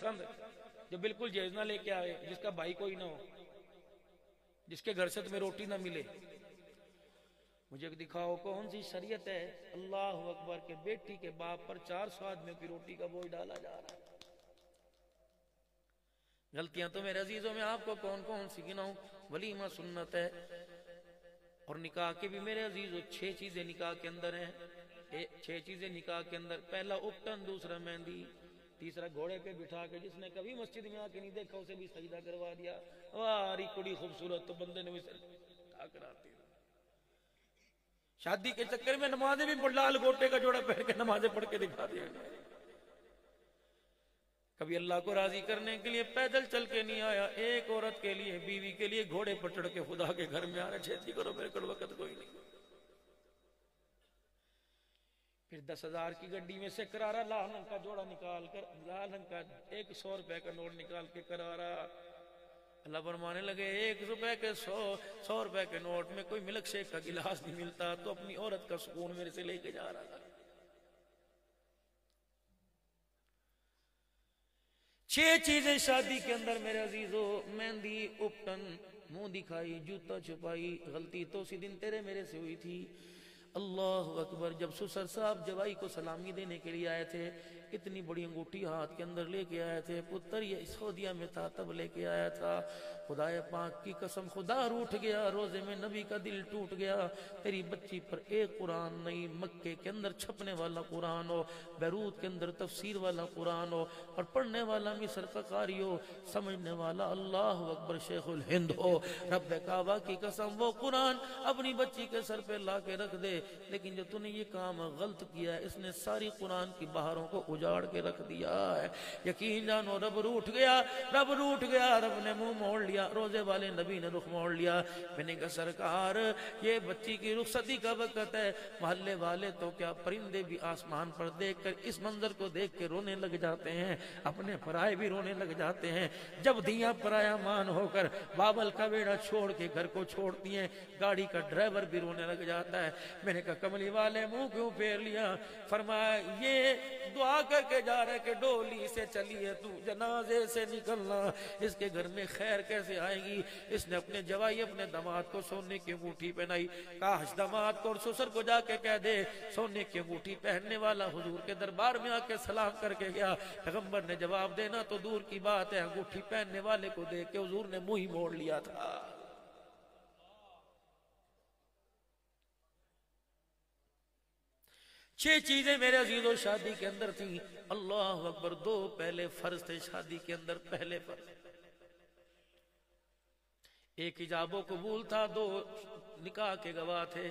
پسند جو بالکل جہیز نہ لے کے آئے، جس کا بھائی کوئی نہ ہو، جس کے گھر سے تمہیں روٹی نہ ملے. مجھے دکھاؤ کون سی شریعت ہے اللہ اکبر کہ بیٹی کے باپ پر 400 آدمیوں کی روٹی کا بوجھ ڈالا جا رہا ہے. غلطیاں تو میرے عزیزوں میں آپ کو کون کون سی گناؤں. ولیمہ سنت ہے، اور نکاح کے بھی میرے عزیزوں 6 چیزیں نکاح کے اندر ہیں. 6 چیزیں نکاح کے اندر. پہلا اپٹن، دوسرا مہندی، تیسرا گھوڑے پہ بٹھا کے جس نے کبھی مسجد میں آ کے نہیں دیکھا اسے بھی سجدہ کروا دیا. واری کڑی خوبصورت تو بندے نے بھی سجدہ کراتی. شادی کے چکر میں نمازیں بھی لال گوٹے کا جوڑا پہن کے نمازیں پڑھ کے دکھا دیا. کبھی اللہ کو راضی کرنے کے لیے پیدل چل کے نہیں آیا. ایک عورت کے لیے، بیوی کے لیے گھوڑے پر چڑھ کے خدا کے گھر میں آ رہا. چھیتی کرو میرے کو وقت کوئی نہیں. پھر 10,000 کی گڈی میں سے کرارا لال رنگ کا جوڑا نکال کر، لال رنگ کا 100 روپے کا نوٹ نکال کے کرارا. اللہ فرمانے لگے 1 روپے کے 100 روپے کے نوٹ میں کوئی ملک شیک کا گلاس نہیں ملتا، تو اپنی عورت کا سکون میرے سے لے کے جا رہا تھا. 6 چیزیں شادی کے اندر میرے عزیزو. مہندی، اپٹن، منہ دکھائی، جوتا چھپائی. غلطی تو اسی دن تیرے میرے سے ہوئی تھی. اللہ اکبر. جب سسر صاحب جوائی کو سلامی دینے کے لیے آئے تھے، اتنی بڑی انگوٹھی ہاتھ کے اندر لے کے آئے تھے. پتر یہ سعودیہ میں تھا تب لے کے آیا تھا. خدائے پاک کی قسم خدا روٹھ گیا. روزے میں نبی کا دل ٹوٹ گیا. تیری بچی پر ایک قرآن نہیں، مکے کے اندر چھپنے والا قرآن ہو، بیروت کے اندر تفسیر والا قرآن ہو، اور پڑھنے والا مصر کا قاری ہو، سمجھنے والا اللہ اکبر شیخ الہند ہو. رب کعبہ کی قسم وہ قرآن اپنی بچی کے سر پہ لا کے رکھ دے. لیکن جو تو نے یہ کام غلط کیا ہے، اس نے ساری قرآن کی بہاروں کو اجاڑ کے رکھ دیا ہے. یقین جانو رب روٹھ گیا، رب روٹھ گیا. رب نے منہ موڑ لیا. روزے والے نبی نے رخ موڑ لیا. میں نے کہا سرکار یہ بچی کی رخصتی کا وقت ہے. محلے والے تو کیا پرندے بھی آسمان پر دیکھ کر اس منظر کو دیکھ کے رونے لگ جاتے ہیں. اپنے پرائے بھی رونے لگ جاتے ہیں. جب دھیاں پرایا مان ہو کر بابل کا بیڑا چھوڑ کے گھر کو چھوڑتی ہیں، گاڑی کا ڈرائیور بھی رونے لگ جاتا ہے. میں نے کہا کملی والے منہ کیوں پھیر لیا؟ فرمایا یہ دعا کر کے جا رہے کہ ڈولی سے چلی ہے تو جنازے سے نکلنا. اس کے گھر میں خیر کیسے آئے گی؟ اس نے اپنے جوائی اپنے داماد کو سونے کی انگوٹھی پہنائی. کاش داماد کو اور سسر کو جا کے کہہ دے سونے کی انگوٹھی پہننے والا حضور کے دربار میں آ کے سلام کر کے گیا. پیغمبر نے جواب دینا تو دور کی بات ہے، انگوٹھی پہننے والے کو دیکھ کے حضور نے منہ ہی موڑ لیا تھا. 6 چیزیں میرے عزیزوں شادی کے اندر تھیں. اللہ اکبر. 2 پہلے فرض تھے شادی کے اندر. پہلے فرض، ایک حجاب و قبول تھا، 2 نکاح کے گواہ تھے.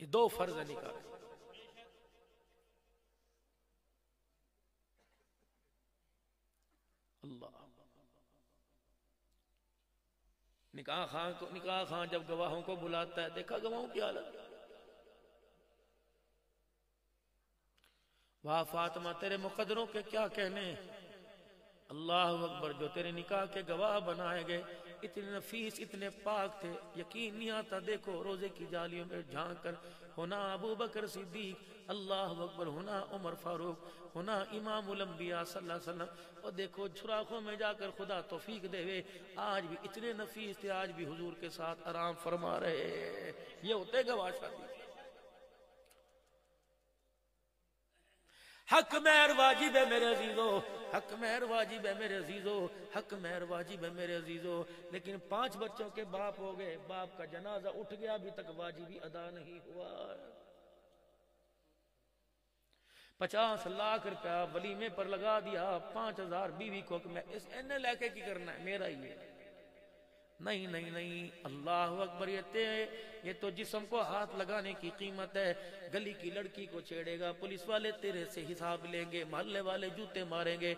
یہ 2 فرض ہے نکاح. اللہ نکاح خان جب گواہوں کو بلاتا ہے، دیکھا گواہوں کی حالت. واہ فاطمہ تیرے مقدروں کے کیا کہنے. اللہ اکبر. جو تیرے نکاح کے گواہ بنائے گئے اتنے نفیس اتنے پاک تھے، یقین نہیں آتا. دیکھو روزے کی جالیوں میں جھانک کر، ہونا ابو بکر صدیق، اللہ اکبر، ہونا عمر فاروق، ہونا امام الانبیاء صلی اللہ علیہ وسلم. اور دیکھو سوراخوں میں جا کر خدا توفیق دے وے آج بھی اتنے نفیس تھے، آج بھی حضور کے ساتھ آرام فرما رہے. یہ ہوتے گواہ شادی. حق مہر واجب ہے میرے عزیزو، حق مہر واجب ہے میرے عزیزو، حق مہر واجب ہے میرے عزیزو. لیکن 5 بچوں کے باپ ہو گئے، باپ کا جنازہ اٹھ گیا، ابھی تک واجبی ادا نہیں ہوا. 50 لاکھ روپیہ ولیمے پر لگا دیا، 5,000 بیوی کو کہ میں اس انہیں لے کے کی کرنا ہے، میرا ہی ہے. نہیں نہیں نہیں. اللہ اکبر. یہ تو جسم کو ہاتھ لگانے کی قیمت ہے. گلی کی لڑکی کو چھیڑے گا، پولیس والے تیرے سے حساب لیں گے، محلے والے جوتے ماریں گے.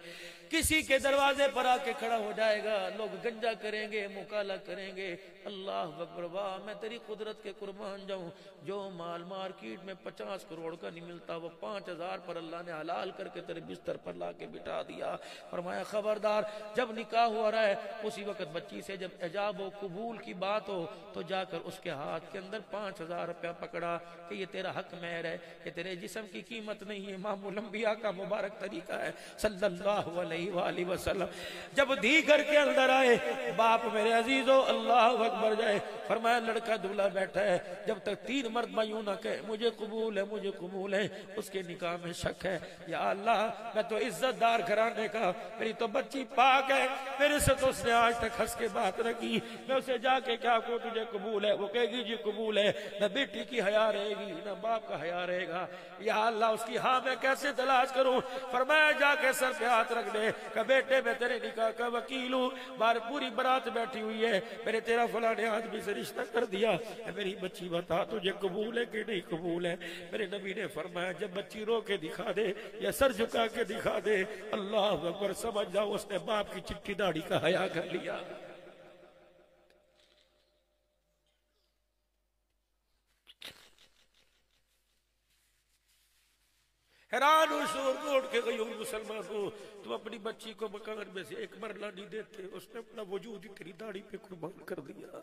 کسی کے دروازے پر آ کے کھڑا ہو جائے گا، لوگ گنجا کریں گے، مکالا کریں گے. اللہ اکبر. واہ میں تیری قدرت کے قربان جاؤں. جو مال مارکیٹ میں 50 کروڑ کا نہیں ملتا، وہ 5,000 پر اللہ نے حلال کر کے تیرے بستر پر لا کے بٹھا دیا. فرمایا خبردار، جب نکاح ہو رہا ہے اسی وقت بچی سے جب اجاب و قبول کی بات ہو تو جا کر اس کے ہاتھ کے اندر 5,000 روپیہ پکڑا کہ یہ تیرا حق مہر ہے، یہ تیرے جسم کی قیمت نہیں ہے، امام الانبیاء کا مبارک طریقہ ہے صلی اللہ علیہ وآلہ وسلم۔ جب دھی گھر کے اندر آئے، باپ میرے عزیزو اللہ اکبر جائے، فرمایا لڑکا دولہا بیٹھا ہے، جب تک 3 مرتبہ یوں نہ کہے مجھے قبول ہے مجھے قبول ہے، اس کے نکاح میں شک ہے۔ یا اللہ میں تو عزت دار گھرانے کا، میری تو بچی پاک ہے، میرے سے تو اس نے آج تک ہنس کے بات نہ کی، میں اسے جا کے کیا کہوں تجھے قبول ہے؟ وہ کہے گی جی قبول ہے، نہ بیٹی کی حیا رہے گی نہ باپ کا حیا رہے گا۔ یا اللہ اس کی ہاں میں کیسے تلاش کروں؟ فرمایا جا کے سر پہ ہاتھ رکھ دے کہ بیٹے میں تیرے نکاح کا وکیل ہوں، بار پوری برات بیٹھی ہوئی ہے، میرے تیرا فلاں آدمی سے رشتہ کر دیا، میری بچی بتا تجھے قبول ہے کہ نہیں قبول ہے؟ میرے نبی نے فرمایا جب بچی رو کے دکھا دے یا سر جھکا کے دکھا دے، اللہ اکبر سمجھ جاؤ اس نے باپ کی چٹی داڑھی کا حیا کر لیا۔ حیران ہوں، شور کو اٹھ کے گئی ہوں مسلمان کو، تم اپنی بچی کو مکان میں سے ایک مرلہ نہیں دیتے، اس نے اپنا وجود ہی تیری داڑھی پہ قربان کر دیا۔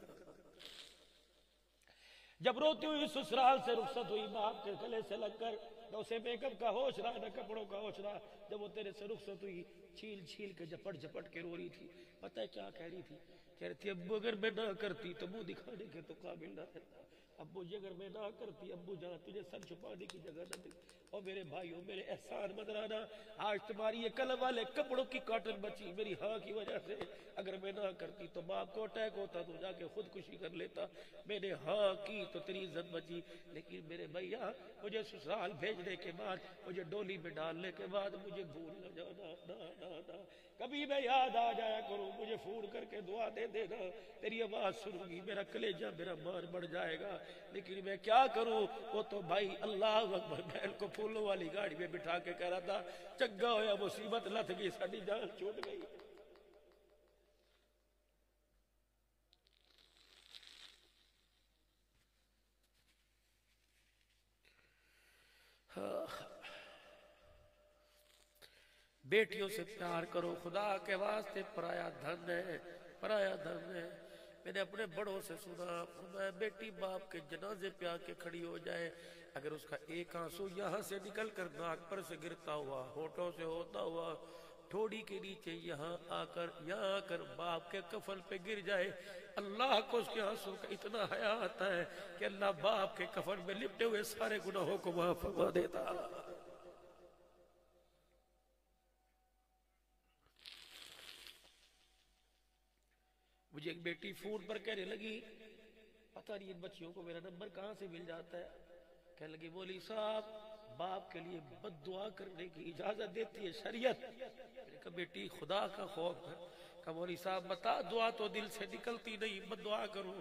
جب روتی ہوئی سسرال سے رخصت ہوئی باپ کے گلے سے لگ کر، نہ اسے میک اپ کا ہوش رہا نہ کپڑوں کا ہوش رہا، جب وہ تیرے سے رخصت ہوئی چھیل چھیل کے جھپٹ جھپٹ کے رو رہی تھی، پتہ ہے کیا کہہ رہی تھی؟ کہہ رہی تھی ابو اگر میں نہ کرتی تو منہ دکھانے کے تو قابل نہ رہتا، ابو جی اگر میں نہ کرتی، ابو جان تجھے سر چھپانے کی جگہ نہ ملتی، اور میرے بھائیوں میرے احسان مدرانا، آج تمہاری یہ کلم والے کپڑوں کی کاٹن بچی میری ہاں کی وجہ سے، اگر میں نہ کرتی تو باپ کو اٹیک ہوتا تو جا کے خودکشی کر لیتا، میں نے ہاں کی تو تیری عزت بچی۔ لیکن میرے بھیا مجھے سسرال بھیجنے کے بعد، مجھے ڈولی میں ڈالنے کے بعد مجھے بھول نہ جانا، نہ کبھی میں یاد آ جایا کروں، مجھے فون کر کے دعا دے دینا، تیری آواز سنوں گی میرا کلیجہ میرا مان بڑھ جائے گا، لیکن میں کیا کروں؟ وہ تو بھائی اللہ اکبر بہن کو پھولوں والی گاڑی میں بٹھا کے کہہ رہا تھا چنگا ہویا مصیبت لتھ گئی ساڈی جان چھوٹ گئی۔ بیٹیوں سے پیار کرو، خدا کے واسطے پرایا دھن ہے، پرایا دھن ہے۔ میں نے اپنے بڑوں سے سنا، فرمایا بیٹی باپ کے جنازے پہ آ کے کھڑی ہو جائے، اگر اس کا ایک آنسو یہاں سے نکل کر ناک پر سے گرتا ہوا، ہونٹوں سے ہوتا ہوا ٹھوڑی کے نیچے یہاں آ کر باپ کے کفن پہ گر جائے، اللہ کو اس کے آنسو کا اتنا حیا آتا ہے کہ اللہ باپ کے کفن میں لپٹے ہوئے سارے گناہوں کو معاف فرما دیتا۔ مجھے ایک بیٹی فون پر کہنے لگی پتہ نہیں ان بچیوں کو میرا نمبر کہاں سے مل جاتا ہے، کہنے لگی مولوی صاحب باپ کے لیے بد دعا کرنے کی اجازت دیتی ہے شریعت۔ میں نے کہا بیٹی خدا کا خوف ہے، کہا مولوی صاحب بتا دعا تو دل سے نکلتی نہیں، بد دعا کروں۔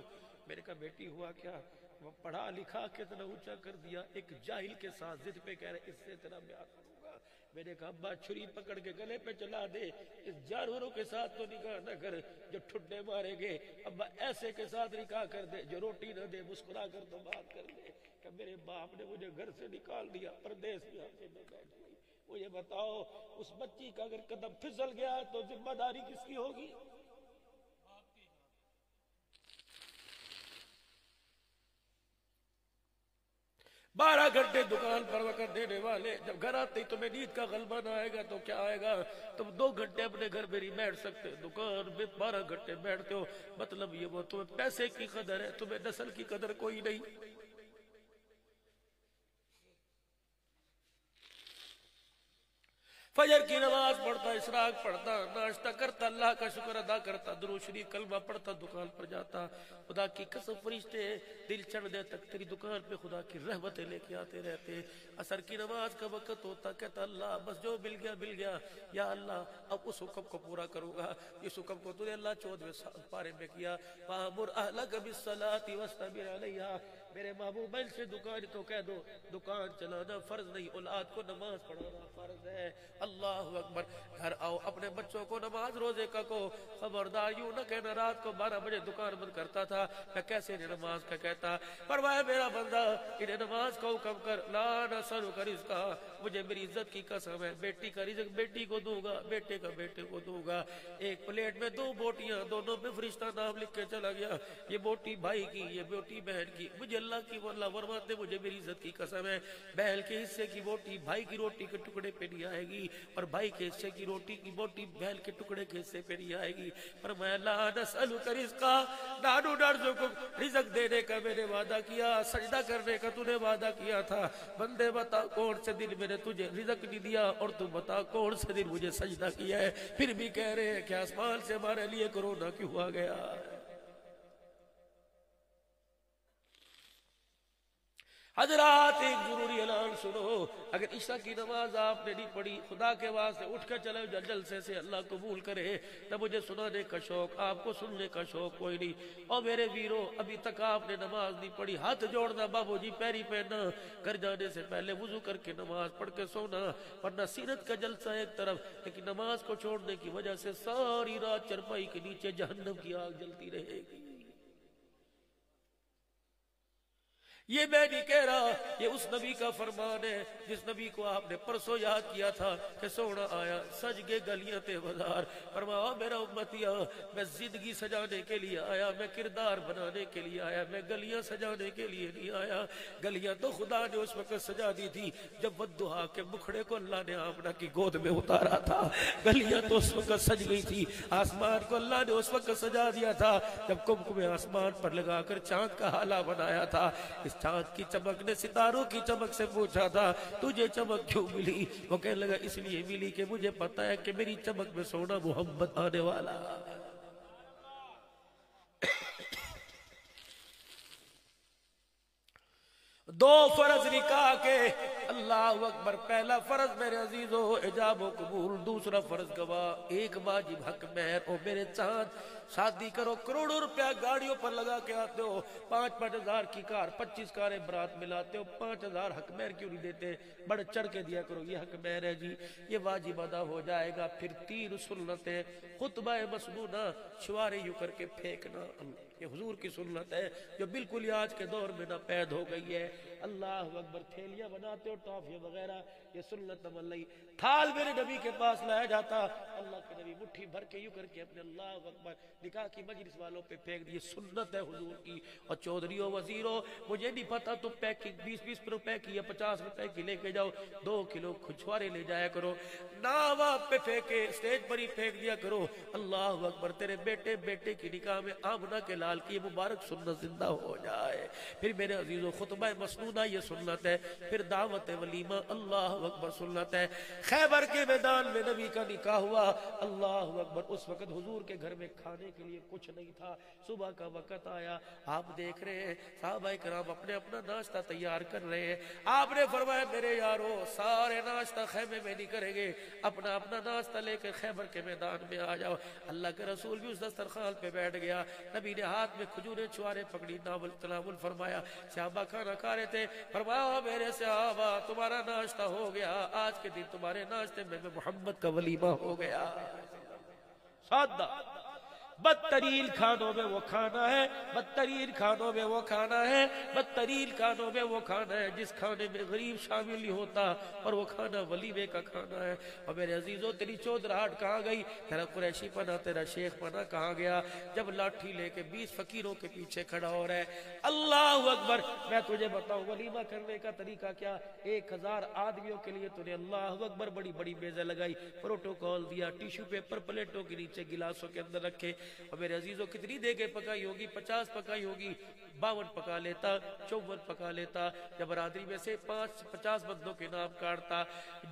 میں نے کہا بیٹی ہوا کیا؟ وہ پڑھا لکھا کتنا اونچا کر دیا، ایک جاہل کے ساتھ ضد پہ کہہ رہے اس سے تیرا بیاہ کروں گا۔ میں نے کہا ابا چھری پکڑ کے گلے پہ چلا دے، اس جانوروں کے ساتھ تو نکاح نہ کر جو ٹھڈے مارے گے، ابا ایسے کے ساتھ نکاح کر دے جو روٹی نہ دے، مسکرا کر تو بات کر دے۔ کہ میرے باپ نے مجھے گھر سے نکال دیا، پردیس میں آ کے میں بیٹھ گئی، مجھے بتاؤ اس بچی کا اگر قدم پھسل گیا تو ذمہ داری کس کی ہوگی؟ 12 گھنٹے دکان پر وقت دینے والے جب گھر آتے تمہیں نیند کا غلبہ نہ آئے گا تو کیا آئے گا؟ تم 2 گھنٹے اپنے گھر میں نہیں بیٹھ سکتے، دکان میں 12 گھنٹے بیٹھتے ہو، مطلب یہ وہ تمہیں پیسے کی قدر ہے، تمہیں نسل کی قدر کوئی نہیں۔ فجر کی نماز پڑھتا، اشراق پڑھتا، ناشتہ کرتا، اللہ کا شکر ادا کرتا، درود شریف کلمہ پڑھتا، دکان پر جاتا، خدا کی قسم فرشتے دل چڑھنے تک تیری دکان پہ خدا کی رحمتیں لے کے آتے رہتے۔ عصر کی نماز کا وقت ہوتا، کہتا اللہ بس جو مل گیا، یا اللہ اب اس حکم کو پورا کروں گا جس حکم کو تو نے اللہ 14ویں پارے میں کیا، وَأَمُرْ أَهْلَكَ بِالصَّلَاةِ وَاسْتَبِرْ عَلَيْهَا۔ میرے محبوب سے دکان تو کہہ دو دکان چلانا فرض نہیں، اولاد کو نماز پڑھانا فرض ہے۔ اللہ اکبر۔ گھر آؤ اپنے بچوں کو نماز روزے کا کو خبردار یوں نہ کہنا رات کو 12 بجے دکان بند کرتا تھا، میں کیسے انہیں نماز کا کہتا؟ فرمایا میرا بندہ انہیں نماز کا حکم کر، لا نسألک رزقا مجھے میری عزت کی قسم ہے بیٹی کا رزق بیٹی کو دوں گا, بیٹے کا بیٹے کو دوں گا. ایک پلیٹ میں 2 بوٹیاں, دونوں پہ فرشتہ نام لکھ کے چلا گیا, یہ بوٹی بھائی کی, یہ بوٹی بہن کی. مجھے اللہ کی اللہ فرماتے مجھے میری عزت کی قسم ہے بہن کے حصے کی بوٹی بھائی کی روٹی کے ٹکڑے پہ نہیں آئے گی, اور بھائی کے حصے کی روٹی کی بوٹی بہن کے ٹکڑے کے حصے پہ نہیں آئے گی. فرمایا لا نسألک رزقا نحن نرزقک, رزق دینے کا میں نے وعدہ کیا, سجدہ کرنے کا تو نے وعدہ کیا تھا. بندے بتا کون سے دن میں نے تجھے رزق نہیں دیا, اور تو بتا کون سے دن مجھے سجدہ کیا ہے. پھر بھی کہہ رہے ہیں کہ آسمان سے ہمارے لیے کرونا کیوں آ گیا. حضرات ایک ضروری اعلان سنو, اگر عشاء کی نماز آپ نے نہیں پڑھی, خدا کے واسطے اٹھ کر چلے جلسے سے, اللہ قبول کرے. تب مجھے سنانے کا شوق, آپ کو سننے کا شوق کوئی نہیں. اور میرے ویرو ابھی تک آپ نے نماز نہیں پڑھی, ہاتھ جوڑنا بابو جی پیری پہننا, گھر جانے سے پہلے وضو کر کے نماز پڑھ کے سونا, ورنہ سیرت کا جلسہ ایک طرف, لیکن نماز کو چھوڑنے کی وجہ سے ساری رات چرپائی کے نیچے جہنم کی آگ جلتی رہے گی. یہ میں نہیں کہہ رہا, یہ اس نبی کا فرمان ہے جس نبی کو آپ نے پرسوں یاد کیا تھا کہ سونا آیا سج گے گلیاں تے بازار. فرمایا میرا امتیا میں زندگی سجانے کے لیے آیا, میں کردار بنانے کے لیے آیا, میں گلیاں سجانے کے لیے نہیں آیا. گلیاں تو خدا نے اس وقت سجا دی تھی جب ودھا کے مکھڑے کو اللہ نے آمنہ کی گود میں اتارا تھا. گلیاں تو اس وقت سج گئی تھی. آسمان کو اللہ نے اس وقت سجا دیا تھا جب کمکم آسمان پر لگا کر چاند کا حالہ بنایا تھا. اس چاند کی چمک نے ستاروں کی چمک سے پوچھا تھا تجھے چمک کیوں ملی؟ وہ کہنے لگا اس لیے ملی کہ مجھے پتا ہے کہ میری چمک میں سونا محمد آنے والا. دو فرض نکاح کے, اللہ اکبر. پہلا فرض میرے عزیزو اجاب و قبول, دوسرا فرض گواہ, ایک واجب حق مہر. او میرے چاند شادی کرو, کروڑوں روپیہ گاڑیوں پر لگا کے آتے ہو, 5-5 ہزار کی کار, 25 کاریں برات ملاتے ہو, 5,000 حق مہر کیوں نہیں دیتے؟ بڑھ چڑھ کے دیا کرو, یہ حق مہر ہے جی, یہ واجب ادا ہو جائے گا. پھر 3 سنتیں, خطبہ مسنونہ شوارے یوں کر کے پھینکنا, یہ حضور کی سنت ہے جو بالکل آج کے دور میں ناپید ہو گئی ہے. اللہ اکبر. تھیلیاں بناتے ہو ٹافیاں وغیرہ, یہ سنت عمل نہیں. تھال میرے نبی کے پاس لایا جاتا, اللہ کے نبی مٹھی بھر کے یوں کر کے اپنے اللہ اکبر نکاح کی مجلس والوں پہ پھینک دی. سنت ہے حضور کی. اور چودھریوں وزیروں مجھے نہیں پتا تو پیکنگ 20-20 روپے کی یا 50 روپے کی لے کے جاؤ, 2 کلو چھوارے لے جایا کرو, نام آپ پہ پھینکے اسٹیج پر ہی پھینک دیا کرو. اللہ اکبر. تیرے بیٹے کی نکاح میں آمنہ کے لال کی مبارک سنت زندہ ہو جائے. پھر میرے عزیزو خطبہ مسنونہ یہ سنت ہے. پھر دعوت ولیمہ, اللہ اکبر, سنت ہے. خیبر کے میدان میں نبی کا نکاح ہوا, اللہ اکبر. اس وقت حضور کے گھر میں کھانے کے لیے کچھ نہیں تھا. صبح کا وقت آیا, آپ دیکھ رہے ہیں صحابہ کرام اپنے اپنا ناشتہ تیار کر رہے ہیں. آپ نے فرمایا میرے یارو سارے ناشتہ خیمے میں نہیں کریں گے, اپنا اپنا ناشتہ لے کے خیبر کے میدان میں آ جاؤ. اللہ کے رسول بھی اس دسترخوان پہ بیٹھ گیا. نبی نے ہاتھ میں کھجوریں چھوارے پکڑی, ناول تناول فرمایا. صحابہ کھانا کھا رہے تھے. فرمایا میرے صحابہ تمہارا ناشتہ ہو گیا, آج کے دن تمہارے ناشتے میں محمد کا ولیمہ ہو گیا. سادہ بدترین کھانوں میں وہ کھانا ہے, بدترین کھانوں میں وہ کھانا ہے, بدترین کھانوں میں وہ کھانا ہے جس کھانے میں غریب شامل نہیں ہوتا, اور وہ کھانا ولیمے کا کھانا ہے. اور میرے عزیزوں تیری چودراہٹ کہاں گئی؟ تیرا قریشی پنا, تیرا شیخ پنا کہاں گیا جب لاٹھی لے کے 20 فقیروں کے پیچھے کھڑا ہو رہا ہے؟ اللہ اکبر. میں تجھے بتاؤں ولیمہ کرنے کا طریقہ کیا. 1000 آدمیوں کے لیے تو نے اللہ اکبر بڑی بڑی میزیں لگائی, پروٹوکول دیا, ٹیشو پیپر پلیٹوں کے نیچے گلاسوں کے اندر رکھے. اور میرے عزیزوں کتنی دیگیں پکائی ہوگی؟ 50 پکائی ہوگی, 52 پکا لیتا, 54 پکا لیتا. جب برادری میں سے 50 بندوں کے نام کاٹتا,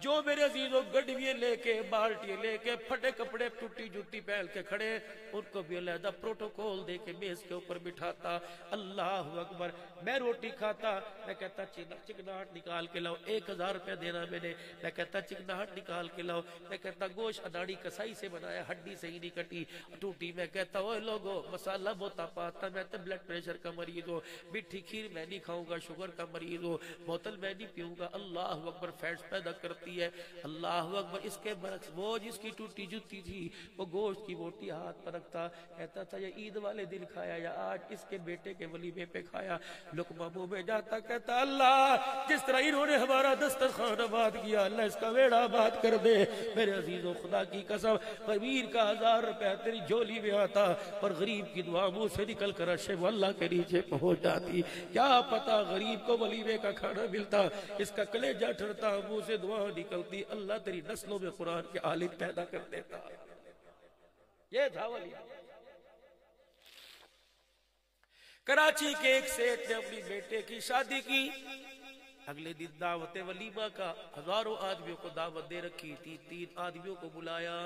جو میرے عزیزوں گڈویے لے کے, بالٹی لے کے, پھٹے کپڑے ٹوٹی جوتی پہن کے کھڑے, ان کو بھی علیحدہ پروٹوکول دے کے میز کے اوپر بٹھاتا. اللہ اکبر. میں روٹی کھاتا, میں کہتا چکناہٹ نکال کے لاؤ, 1000 روپے دینا میں نے. میں کہتا چکناہٹ نکال کے لاؤ. میں کہتا گوشت اناڑی کسائی سے بنایا, ہڈی سے ہی نہیں کٹی ٹوٹی. میں کہتا اوے لوگو مسالہ بہت پاتا, میں تو بلڈ پریشر کا مریض مریض ہو, میٹھی کھیر میں نہیں کھاؤں گا, شوگر کا مریض ہو, بوتل میں نہیں پیوں گا. اللہ اکبر, فیٹس پیدا کرتی ہے. اللہ اکبر. اس کے برعکس وہ جس کی ٹوٹی جوتی تھی وہ گوشت کی بوٹی ہاتھ پر رکھتا, کہتا تھا یہ عید والے دن کھایا یا آج اس کے بیٹے کے ولیمے پہ کھایا. لقمہ منہ میں جاتا, کہتا اللہ جس طرح انہوں نے ہمارا دسترخوان آباد کیا, اللہ اس کا ویڑا آباد کر دے. میرے عزیزو خدا کی قسم, امیر کا 1000 روپے تیری جولی میں آتا اور غریب کی دعا منہ سے نکل کر عرش اللہ کے نیچے پہنچ جاتی. کیا پتا غریب کو ولیمے کا کھانا ملتا, اس کا کلیجہ ٹھرتا, منہ سے دعا نکلتی, اللہ تیری نسلوں میں قرآن کے عالم پیدا کر دیتا. یہ تھا ولیمہ. کراچی کے ایک سیٹ نے اپنی بیٹے کی شادی کی. اگلے دن دعوت ولیمہ کا, ہزاروں آدمیوں کو دعوت دے رکھی تھی. 3 آدمیوں کو بلایا,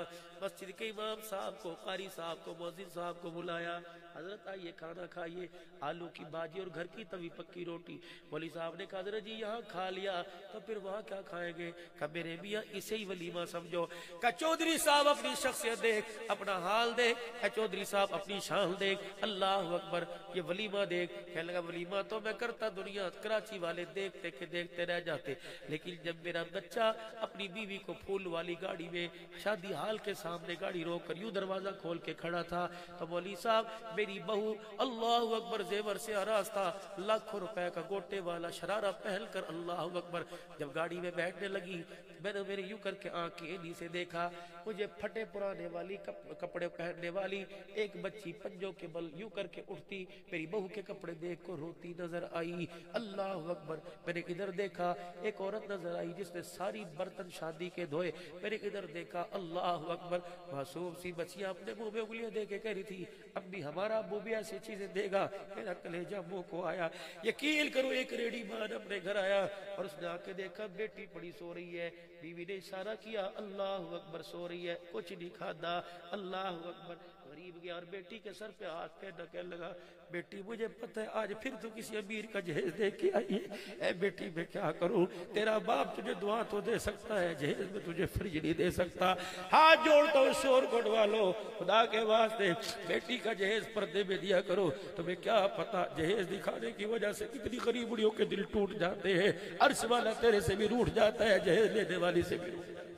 مسجد کے امام صاحب کو, قاری صاحب کو, مؤذن صاحب کو بلایا. حضرت آئیے کھانا کھائیے. آلو کی بھاجی اور گھر کی توی پکی روٹی. مولوی صاحب نے کہا حضرت جی یہاں کھا لیا تو پھر وہاں کیا کھائیں گے؟ کہا میرے میاں اسے ہی ولیمہ سمجھو. کہا چودھری صاحب اپنی شخصیت دیکھ, اپنا حال دیکھ. کہا چودھری صاحب اپنی شان دیکھ. اللہ اکبر. یہ ولیمہ دیکھ. کہنے لگا ولیمہ تو میں کرتا دنیا, کراچی والے دیکھتے کہ دیکھتے رہ جاتے, لیکن جب میرا بچہ اپنی بیوی کو پھول والی گاڑی میں شادی حال کے سامنے گاڑی روک کر یوں دروازہ کھول کے کھڑا تھا تو مولوی صاحب میری بہو اللہ اکبر زیور سے آراستہ, لاکھوں روپے کا گوٹے والا شرارہ پہن کر, اللہ اکبر, جب گاڑی میں بیٹھنے لگی میں نے میرے یوں کر کے آنکھیں نیچے دیکھا, مجھے پھٹے پرانے والی کپڑے پہننے والی ایک بچی پنجوں کے بل یوں کر کے اٹھتی میری بہو کے کپڑے دیکھ کر روتی نظر آئی. اللہ اکبر. میں نے ادھر دیکھا ایک عورت نظر آئی جس نے ساری برتن شادی کے دھوئے. میں نے ادھر دیکھا اللہ اکبر, معصوم سی بچیاں اپنے منہ میں انگلیاں دے کے کہہ رہی تھی اب بھی ہمارا ابو بھی ایسی چیزیں دے گا. میرا کلیجہ منہ کو آیا. یقین کرو ایک ریڈی مان اپنے گھر آیا اور اس نے آ کے دیکھا بیٹی پڑی سو رہی ہے. بیوی نے اشارہ کیا اللہ اکبر, سو رہی ہے, کچھ نہیں کھادا. اللہ اکبر. غریب گیا اور بیٹی کے سر پہ ہاتھ پھیرنا, کہنے لگا بیٹی مجھے پتہ ہے آج پھر تو کسی امیر کا جہیز دے کے آئی ہے. اے بیٹی میں کیا کروں, تیرا باپ تجھے دعا تو دے سکتا ہے, جہیز میں تجھے فریج نہیں دے سکتا. ہاتھ جوڑتا ہوں شور کو ڈوا لو, خدا کے واسطے بیٹی کا جہیز پردے میں دیا کرو. تمہیں کیا پتا جہیز دکھانے کی وجہ سے کتنی غریبڑیوں کے دل ٹوٹ جاتے ہیں. عرش والا تیرے سے بھی روٹھ جاتا ہے, جہیز لینے والی سے بھی روٹھ جاتا ہے.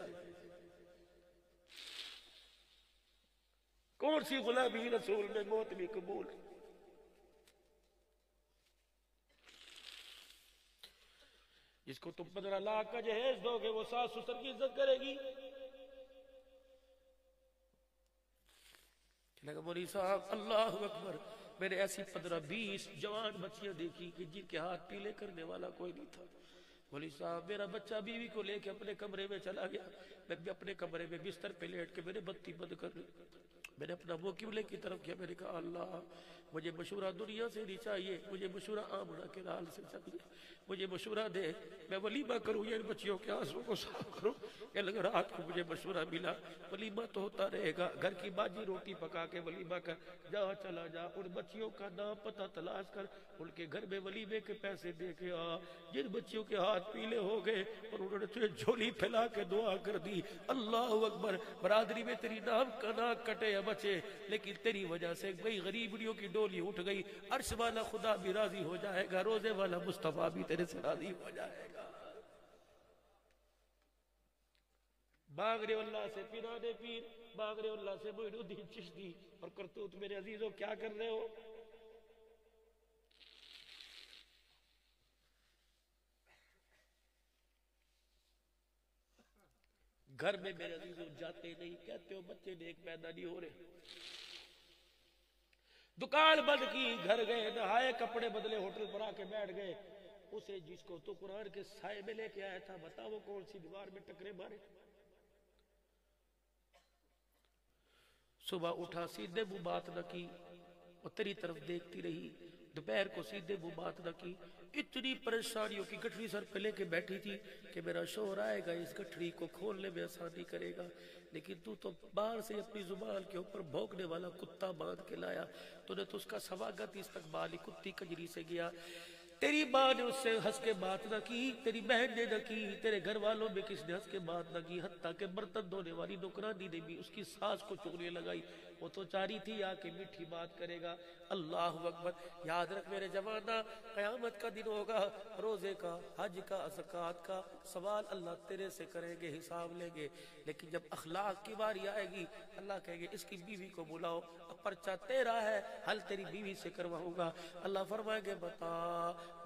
کون سی غلامی رسول میں موت بھی قبول ہے. جس کو تم 15 لاکھ کا جہیز دو گے وہ ساس سسر کی عزت کرے گی. مولوی صاحب اللہ اکبر, میں نے ایسی 15-20 جوان بچیاں دیکھی کہ جن کے ہاتھ پیلے کرنے والا کوئی نہیں تھا. مولوی صاحب میرا بچہ بیوی کو لے کے اپنے کمرے میں چلا گیا. میں بھی اپنے کمرے میں بستر پہ لیٹ کے میں نے بتی بند کر لی. میں نے اپنا منہ قبلے کی طرف کیا. میں نے کہا اللہ مجھے مشورہ دنیا سے نہیں چاہیے, مجھے مشورہ آمنہ کے لال سے چاہیے. مجھے مشورہ دے میں ولیمہ کروں یا ان بچیوں کے آنسوں کو صاف کروں. کہ لگا رات کو مجھے مشورہ ملا ولیمہ تو ہوتا رہے گا, گھر کی باجی روٹی پکا کے ولیمہ کر, جا چلا جا ان بچیوں کا نام پتہ تلاش کر, ان کے گھر میں ولیمے کے پیسے دے کے آ. جن بچیوں کے ہاتھ پیلے ہو گئے اور انہوں نے تجھے جھولی پھیلا کے دعا کر دی. اللہ اکبر. برادری میں تیری نام کا ناک کٹے یا بچے, لیکن تیری وجہ سے بھئی غریبڑیوں کی ڈولی اٹھ گئی. عرش والا خدا بھی راضی ہو جائے گا, روزے والا مصطفیٰ بھی تیرے سے راضی ہو جائے گا. مانگ رہے اللہ سے پیرانے پیر, مانگ رہے اللہ سے معین الدین چشتی, اور کرتوت میرے عزیزوں کیا کر رہے ہو؟ گھر میں میرے عزیزوں جاتے نہیں, کہتے ہو بچے نیک پیدا نہیں ہو رہے. دکان بند کی, گھر گئے, نہائے, کپڑے بدلے, ہوٹل پر آ کے بیٹھ گئے. اسے جس کو تو قرآن کے سائے میں لے کے آیا تھا بتا وہ کون سی دیوار میں ٹکرے مارے. صبح اٹھا سیدھے منہ بات نہ کی, وہ تیری طرف دیکھتی رہی. دوپہر کو سیدھے منہ بات نہ کی. اتنی پریشانیوں کی گٹھڑی سر پہ لے کے بیٹھی تھی کہ میرا شوہر آئے گا اس گٹھڑی کو کھولنے میں آسانی کرے گا, لیکن تو باہر سے اپنی زبان کے اوپر بھونکنے والا کتا باندھ کے لایا. تو نے تو اس کا سواگت استقبالی کتی کجری سے گیا. تیری ماں نے اس سے ہنس کے بات نہ کی، تیری بہن نے نہ کی، تیرے گھر والوں میں کس نے ہنس کے بات نہ کی، حتیٰ کہ برتن دھونے والی نوکرانی نے بھی اس کی ساس کو چغلیاں لگائی۔ وہ تو چاہ رہی تھی آ کے میٹھی بات کرے گا۔ اللہ اکبر۔ یاد رکھ میرے جوانہ، قیامت کا دن ہوگا، روزے کا، حج کا، زکوٰۃ کا سوال اللہ تیرے سے کریں گے، حساب لیں گے، لیکن جب اخلاق کی باری آئے گی اللہ کہے گے اس کی بیوی کو بلاؤ، اب پرچہ تیرا ہے، حل تیری بیوی سے کرواؤں گا۔ اللہ فرمائیں گے بتا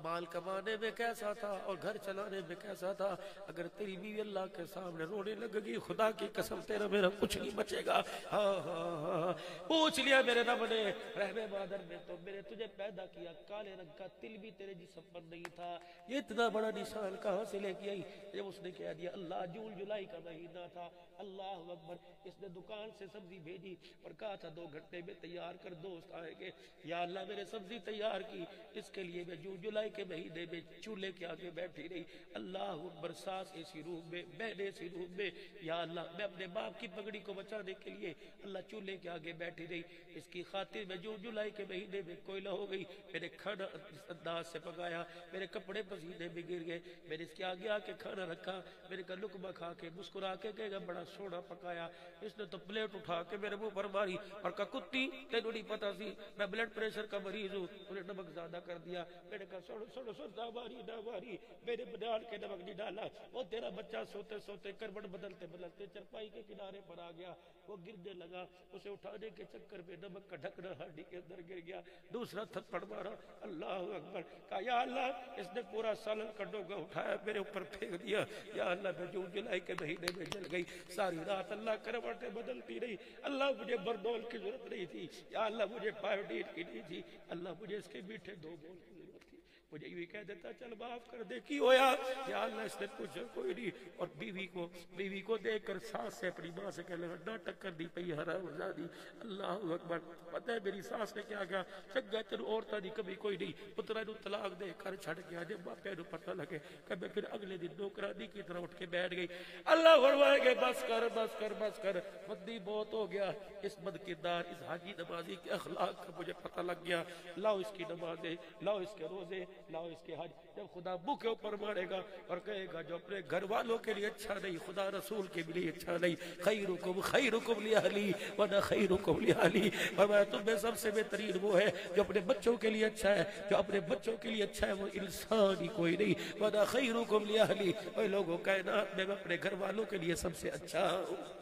مال کمانے میں کیسا تھا اور گھر چلانے میں کیسا تھا، اگر تیری بیوی اللہ کے سامنے رونے لگے گی خدا کی قسم تیرا میرا کچھ نہیں بچے گا۔ ہاں ہاں ہاں، پوچھ لیا میرے رب نے، رحم مادر میں تو میں نے تجھے پیدا کیا، کالے رنگ کا تل بھی تیرے جسم پر نہیں تھا، یہ اتنا بڑا نشان کہاں سے لے کے آئی؟ جب اس نے کہہ دیا اللہ جون جولائی کا مہینہ تھا، اللہ اکبر، اس نے دکان سے سبزی بھیجی اور کہا تھا 2 گھنٹے میں تیار کر، دوست آئیں گے، یا اللہ میرے سبزی تیار کی، اس کے لیے میں جون جولائی کے مہینے میں چولہے کے آگے بیٹھی رہی، اللہ اکبر، ساس اسی روم میں، بہن اسی روم میں، یا اللہ میں اپنے باپ کی پگڑی کو بچانے کے لیے اللہ چولہے کے آگے بیٹھی رہی، اس کی خاطر میں جون جولائی کے مہینے میں کوئلہ ہو گئی، میں نے کھانا اس انداز سے پکایا، میرے کپڑے پسینے میں گر گئے، میں نے اس کے آگے آ کے کھانا رکھا، میں نے کہا لقمہ کھا کے مسکرا کے کہے گا بڑا سونا پکایا، اس نے تو پلیٹ اٹھا کے میرے منہ پر ماری اور کہا کتی تینوں نہیں پتا سی میں بلڈ پریشر کا مریض ہوں، انہیں نمک زیادہ کر دیا، میں نے کہا سوڑو سوڑو سوڑو نہ ماری نہ ماری، میرے بنیاد کے نمک نہیں ڈالا، وہ تیرا بچہ سوتے سوتے کروٹ بدلتے بدلتے چرپائی کے کنارے پر آ گیا، وہ گرنے لگا، اسے اٹھانے کے چکر میں نمک کا ڈھکنا ہڈی کے اندر گر گیا، دوسرا تھپڑ مارا، اللہ اکبر، کہا یا اللہ اس نے پورا سالن کا ڈوگا اٹھایا میرے اوپر پھینک دیا، یا اللہ میں جون جولائی کے مہینے میں جل گئی، ساری رات اللہ کروٹیں بدلتی رہی، اللہ مجھے برڈول کی ضرورت نہیں تھی، یا اللہ مجھے پائیوڈین کی نہیں تھی، اللہ مجھے اس کے میٹھے 2 بول کی ضرورت تھی، مجھے یوں کہہ دیتا چل معاف کر دے کی ہویا، یا اللہ اس نے پوچھا کوئی نہیں، اور بیوی کو دیکھ کر ساس سے اپنی ماں سے کہنے لگا ناٹک کر دی پئی حرام زادی، اللہ اکبر، پتہ ہے میری ساس نے کیا کہا، چنگا تیرو عورتاں دی کبھی کوئی نہیں، پترا نو طلاق دے کر چھڑ گیا، جب باپے نو پتہ لگے کہ میں پھر اگلے دن نوکرانی کی طرح اٹھ کے بیٹھ گئی، اللہ فرمائے گے بس کر بس کر بس کر، بدی بہت ہو گیا، اس بد کردار اس حاجی نمازی کے اخلاق کا مجھے پتہ لگ گیا، لاؤ اس کی نمازیں، لاؤ اس کے روزے، لاؤ اس کے حج، جب خدا منہ کے اوپر مارے گا اور کہے گا جو اپنے گھر والوں کے لیے اچھا نہیں خدا رسول کے لیے اچھا نہیں، خیرکم لأہلی وانا خیرکم لأہلی، فرمایا تم میں سب سے بہترین وہ ہے جو اپنے بچوں کے لیے اچھا ہے، جو اپنے بچوں کے لیے اچھا ہے وہ انسان ہی کوئی نہیں، وانا خیرکم لأہلی، اے لوگوں کائنات میں اپنے گھر والوں کے لیے سب سے اچھا ہوں۔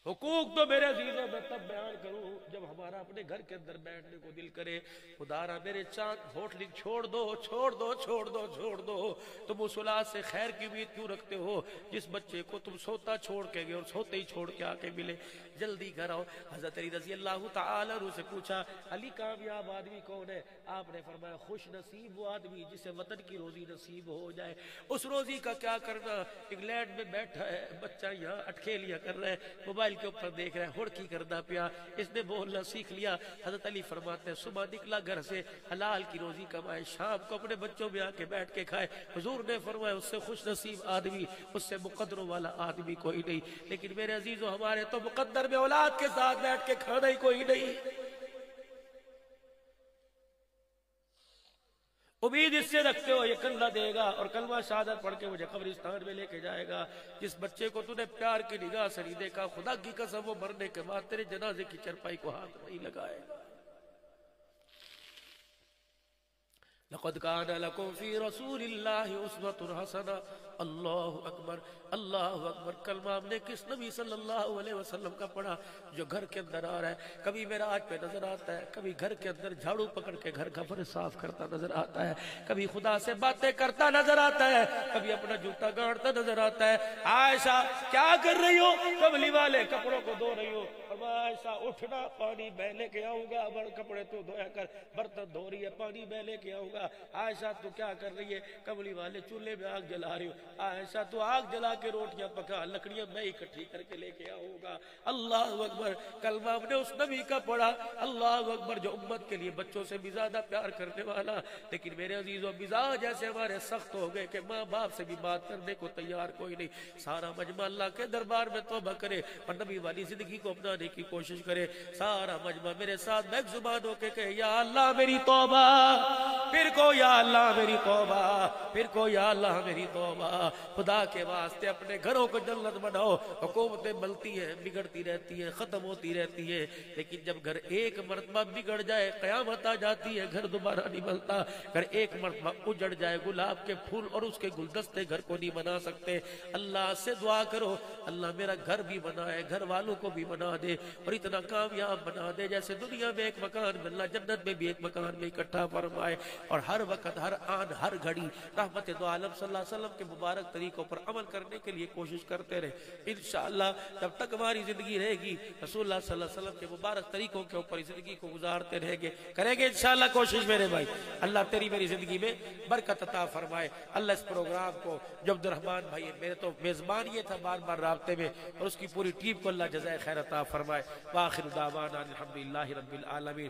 حقوق تو میرے عزیزوں میں تب بیان کروں جب ہمارا اپنے گھر کے اندر بیٹھنے کو دل کرے، خدا را میرے چاند ہوٹل چھوڑ دو چھوڑ دو چھوڑ دو چھوڑ دو، تم اس اولاد سے خیر کی امید کیوں رکھتے ہو جس بچے کو تم سوتا چھوڑ کے گئے اور سوتے ہی چھوڑ کے آ کے ملے، جلدی گھر آؤ۔ حضرت علی رضی اللہ تعالیٰ عنہ سے پوچھا علی کامیاب آدمی کون ہے؟ آپ نے فرمایا خوش نصیب وہ آدمی جسے وطن کی روزی نصیب ہو جائے، اس روزی کا کیا کرنا، انگلینڈ میں بیٹھا ہے بچہ یہاں اٹکھیلیاں کر رہا ہے، موبائل کے اوپر دیکھ رہا ہے، ہڑکی کرنا پیا، اس نے بولنا سیکھ لیا۔ حضرت علی فرماتے ہیں صبح نکلا گھر سے حلال کی روزی کمائے، شام کو اپنے بچوں میں آ کے بیٹھ کے کھائے، حضور نے فرمایا اس سے خوش نصیب آدمی، اس سے مقدروں والا آدمی کوئی نہیں۔ لیکن میرے عزیزو ہمارے تو مقدر میں اولاد کے ساتھ بیٹھ کے کھانا ہی کوئی نہیں، امید اس سے رکھتے ہو یہ کلمہ دے گا اور کلمہ شہادت پڑھ کے مجھے قبرستان میں لے کے جائے گا، جس بچے کو تو نے پیار کی نگاہ سے نہیں دیکھا خدا کی قسم وہ مرنے کے بعد تیرے جنازے کی چرپائی کو ہاتھ نہیں لگائے گا۔ لقد كان لكم في رسول الله اسوة حسنة، اللہ اکبر اللہ اکبر۔ کلمہ ہم نے کس نبی صلی اللہ علیہ وسلم کا پڑھا جو گھر کے اندر آ رہا ہے، کبھی معراج پہ نظر آتا ہے، کبھی گھر کے اندر جھاڑو پکڑ کے گھر کا فرش صاف کرتا نظر آتا ہے، کبھی خدا سے باتیں کرتا نظر آتا ہے، کبھی اپنا جوتا گاڑتا نظر آتا ہے۔ عائشہ کیا کر رہی ہو؟ کملی والے کپڑوں کو دھو رہی ہو، اور عائشہ اٹھنا پانی میں لے کے آؤں گا، کپڑے تو دھویا کر، برتن دھو رہی ہے پانی میں لے کے آؤں گا۔ عائشہ تو کیا کر رہی ہے؟ کملی والے چولہے میں آگ جلا رہی ہو، عائشہ تو آگ جلا کے روٹیاں پکا، لکڑیاں میں اکٹھی کر کے لے کے آؤں گا۔ اللہ اکبر، کلمہ ہم نے اس نبی کا پڑھا، اللہ اکبر، جو امت کے لیے بچوں سے بھی زیادہ پیار کرنے والا۔ لیکن میرے عزیزوں مزاج جیسے ہمارے سخت ہو گئے کہ ماں باپ سے بھی بات کرنے کو تیار کوئی نہیں۔ سارا مجمع اللہ کے دربار میں توبہ کرے اور نبی والی زندگی کو اپنانے کی کوشش کرے۔ سارا مجمع میرے ساتھ بیک زبان ہو کے کہے یا اللہ میری توبہ، پھر کو یا اللہ میری توبہ، پھر کو یا اللہ میری توبہ۔ خدا کے واسطے اپنے گھروں کو جنت بناؤ۔ حکومتیں ملتی ہیں، بگڑتی رہتی ہیں، ختم ہوتی رہتی ہیں، لیکن جب گھر ایک مرتبہ بگڑ جائے قیامت آ جاتی ہے، گھر دوبارہ نہیں ملتا۔ اگر ایک مرتبہ اجڑ جائے گلاب کے پھول اور اس کے گلدستے گھر کو نہیں بنا سکتے۔ اللہ سے دعا کرو اللہ میرا گھر بھی بنائے، گھر والوں کو بھی بنا دے اور اتنا کامیاب بنا دے جیسے دنیا میں ایک مکان میں، اللہ جنت میں بھی ایک مکان میں اکٹھا فرمائے، اور ہر وقت ہر آن ہر گھڑی رحمت دو عالم صلی اللہ علیہ وسلم کے مبارک طریقوں پر عمل کرنے کے لیے کوشش کرتے رہے۔ انشاءاللہ جب تک ہماری زندگی رہے گی رسول اللہ صلی اللہ علیہ وسلم کے مبارک طریقوں کے اوپر زندگی کو گزارتے رہیں گے، کریں گے انشاءاللہ کوشش میرے بھائی۔ اللہ تیری میری زندگی میں برکت عطا فرمائے۔ اللہ اس پروگرام کو جو عبد الرحمن بھائی میرے تو میزبان یہ تھا بار بار رابطے میں، اور اس کی پوری ٹیم کو اللہ جزائے خیر عطا فرمائے۔ وآخر دعوانا الحمدللہ رب العالمین۔